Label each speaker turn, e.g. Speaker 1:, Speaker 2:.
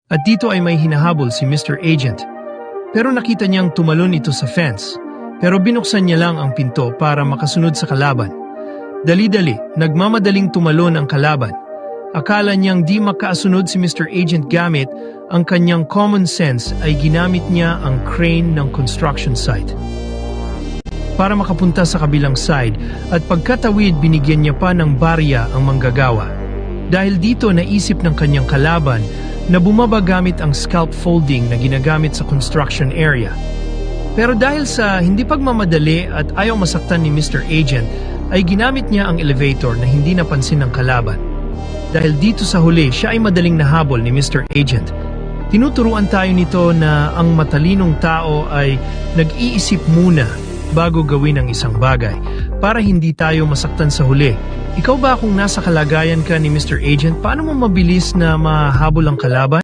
Speaker 1: At dito ay may hinahabol si Mr. Agent. Pero nakita niyang tumalon ito sa fence. Pero binuksan niya lang ang pinto para makasunod sa kalaban. Dali-dali, nagmamadaling tumalon ang kalaban. Akala niyang di makaasunod si Mr. Agent gamit ang kanyang common sense ay ginamit niya ang crane ng construction site para makapunta sa kabilang side at pagkatawid binigyan niya pa ng barya ang manggagawa. Dahil dito naisip ng kanyang kalaban na bumaba gamit ang scaffolding na ginagamit sa construction area. Pero dahil sa hindi pagmamadali at ayaw masaktan ni Mr. Agent, ay ginamit niya ang elevator na hindi napansin ng kalaban. Dahil dito sa huli, siya ay madaling nahabol ni Mr. Agent. Tinuturuan tayo nito na ang matalinong tao ay nag-iisip muna bago gawin ang isang bagay para hindi tayo masaktan sa huli. Ikaw ba kung nasa kalagayan ka ni Mr. Agent, paano mo mabilis na mahabol ang kalaban?